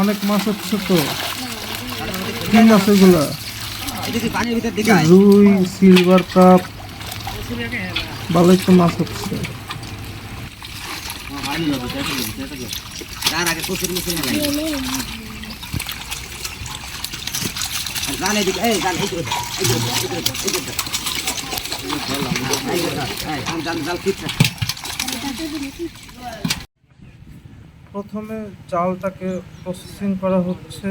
অনেক মাছ হচ্ছে তো। কি মাছ এগুলা? রুই, সিলভার কাপ, ভালোই তো মাছ হচ্ছে। প্রথমে জালটাকে প্রসেসিং করা হচ্ছে।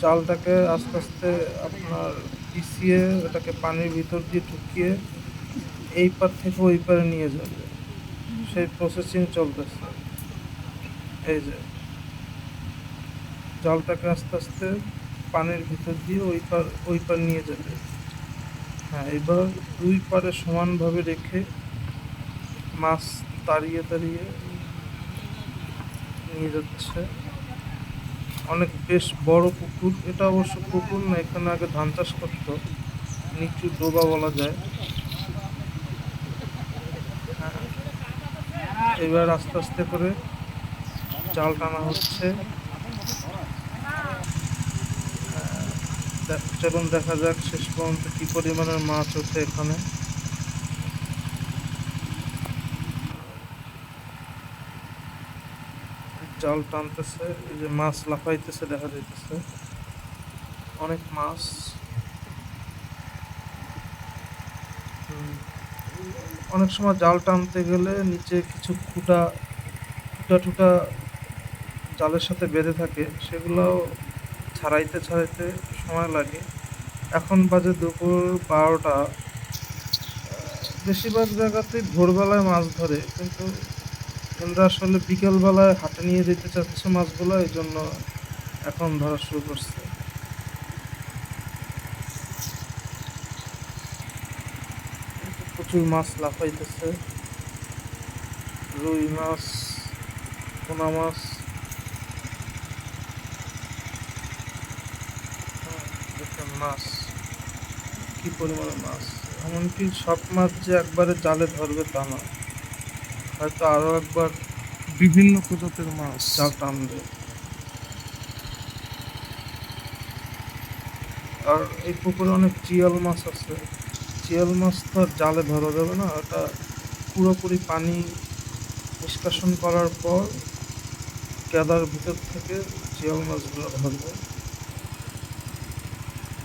জালটাকে আস্তে আস্তে আপনার পিছিয়ে ওটাকে পানির ভিতর দিয়ে ঢুকিয়ে এই পার থেকে ওই পারে নিয়ে যাবে, সেই প্রসেসিং চলতেছে। এই যে জালটাকে আস্তে আস্তে পানির ভিতর দিয়ে ওই পার নিয়ে যাবে। হ্যাঁ, এবার দুই পারে সমানভাবে রেখে মাছ তাড়িয়ে তাড়িয়ে নিয়ে যাচ্ছে। অনেক বেশ বড় পুকুর এটা, অবশ্য পুকুর না, এখানে আগে ধান চাষ করতো, নিচু ডোবা বলা যায়। এবার আস্তে আস্তে করে জাল টানা হচ্ছে। চলুন দেখা যাক শেষ পর্যন্ত কি পরিমাণের মাছ ওঠে এখানে। জাল টানতেছে, এই যে মাছ লাফাইতেছে দেখা যাইতেছে, অনেক মাছ। অনেক সময় জাল টানতে গেলে নিচে কিছু খুঁটা টুটা জালের সাথে বেঁধে থাকে, সেগুলোও ছাড়াইতে ছাড়াইতে সময় লাগে। এখন বাজে দুপুর 12টা। বেশিরভাগ জায়গাতেই ভোরবেলায় মাছ ধরে, কিন্তু এরা আসলে বিকেলবেলায় হাটে নিয়ে যেতে চাচ্ছে মাছগুলো, এই জন্য এখন ধরা শুরু করছে। প্রচুর মাছ লাফাইতেছে, রুই মাছ, পোনা মাছ। দেখেন মাছ কি পরিমাণে মাছ। এমনকি সব মাছ যে একবারে জালে ধরবে তা না, হয়তো আরো একবার বিভিন্ন প্রজাতির মাছ জাল টানবে। আর এই পুকুরে অনেক চিয়াল মাছ আছে। চিয়াল মাছ তো আর জালে ধরা যাবে না, ওটা পুরোপুরি পানি নিষ্কাশন করার পর কাদার ভিতর থেকে চিয়াল মাছগুলো ধরবে।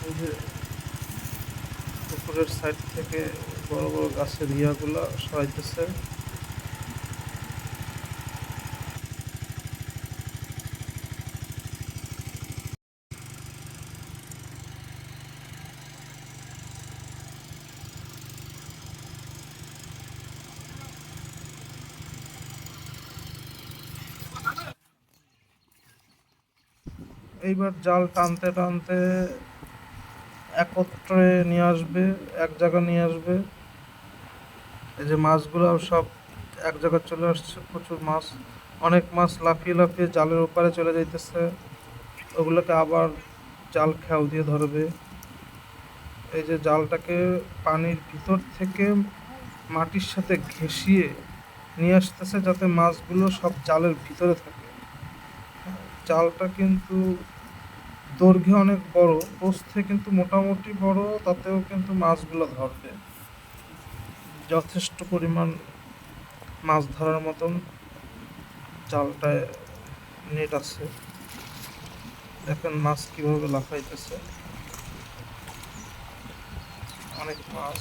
এই যে পুকুরের সাইড থেকে বড় বড় গাছের ইয়াগুলো সরাইতেছে। এইবার জাল টানতে টানতে একত্রে নিয়ে আসবে, এক জায়গায় নিয়ে আসবে। এই যে মাছগুলো সব এক জায়গায় চলে আসছে, প্রচুর মাছ। অনেক মাছ লাফিয়ে লাফিয়ে জালের ওপারে চলে যাইতেছে, ওগুলোকে আবার জাল খেয়াও দিয়ে ধরবে। এই যে জালটাকে পানির ভিতর থেকে মাটির সাথে ঘেঁষিয়ে নিয়ে আসতেছে, যাতে মাছগুলো সব জালের ভিতরে থাকে। জালটা কিন্তু দৈর্ঘ্যে অনেক বড়, প্রস্থে কিন্তু মোটামুটি বড়, তাতেও কিন্তু মাছগুলো ধরবে। যথেষ্ট পরিমাণ মাছ ধরার মতন জালটায় নেট আছে। দেখেন মাছ কিভাবে লাফাইতেছে, অনেক মাছ।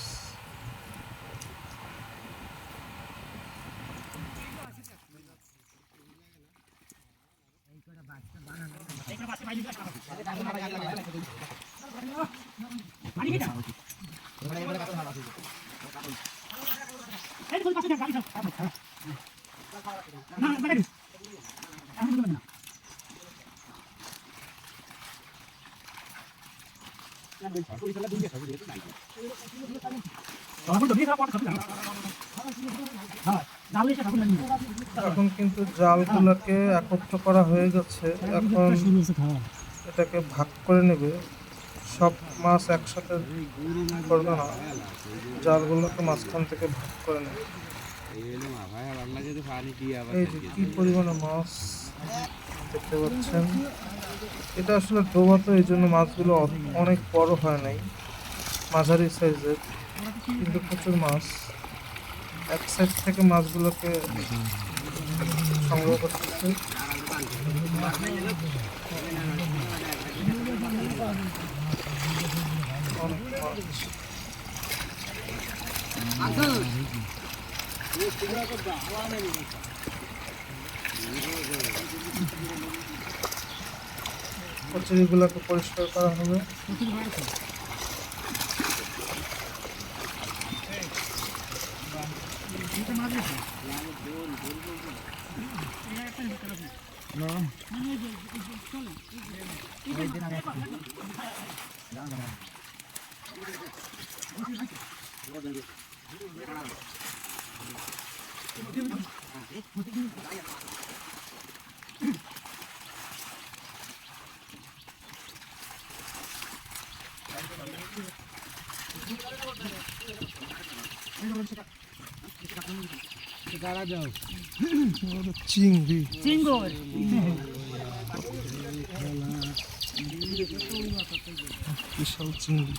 এখন কিন্তু জালগুলোকে একত্র করা হয়ে গেছে, এখন এটাকে ভাগ করে নেবে। সব মাছ একসাথে করবে না, জালগুলোকে মাঝখান থেকে ভাগ করে নেবে। এই যে কি পরিমাণে মাছ দেখতে পাচ্ছেন। এটা আসলে ডোবা, তো এই জন্য মাছগুলো অনেক বড় হয় নাই, মাঝারি সাইজের, কিন্তু প্রচুর মাছ। এক সাইড থেকে মাছগুলোকে সংগ্রহ করতেছে। অনেক মাছ। কচুরিগুলোকে পরিষ্কার করা হবে। চিংড়ি, বিশাল চিংড়ি।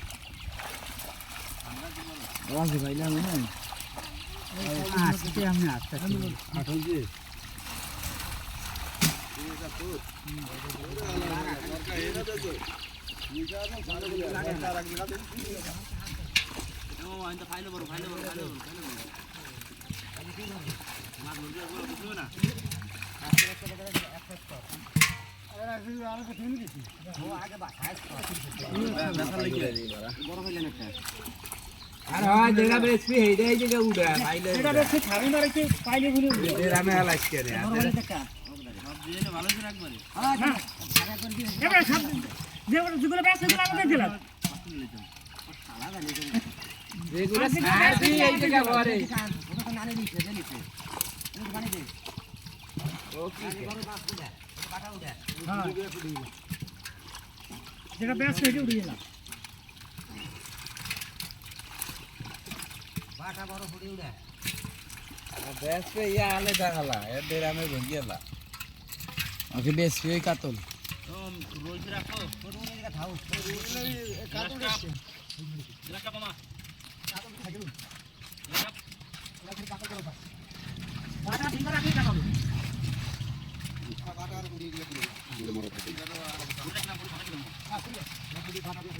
আর হয় দেখা বেশি হেই দেই যে উড়া পাইলে এটা বেশি খাবে না রে পাইলে বলি এর আমি লাগছে রে ভালো করে রাখবারে হ্যাঁ খারাপ করে দিই এবারে সব যেগুলো বেশি দিলাম আমাকে দিলাম শালা জানি যেগুলো সার দি এই জায়গা ঘরে ওটা নালে নিচে নিচে এই গানি দে ওকে বড় বাস উড়া পাটা উড়া হ্যাঁ যেটা বেশি হয়ে উড়িয়ে না বাটা বড় ফুড়ি উড়া বেশ पे या आले दागला ए डेरा में भंगियाला ओके बेस पे कातल तो रोल से रखो फोटो में का थाउ कातल देছে लका मामा कातल থাকে लका कातल করো বাটা ঠিক রাখি কাতল বাটা আর গুড়ি দিয়ে দিলে মরো থাকে না পুরো ভালো দিলাম হ্যাঁ পুরো বাটা দিয়ে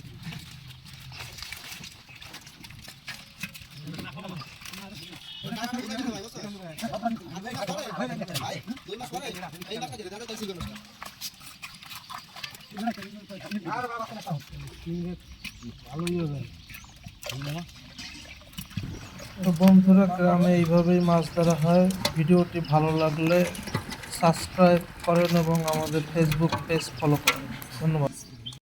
তো বন্ধুরা, গ্রামে এইভাবেই মাছ ধরা হয়। ভিডিওটি ভালো লাগলে সাবস্ক্রাইব করেন এবং আমাদের ফেসবুক পেজ ফলো করেন। ধন্যবাদ।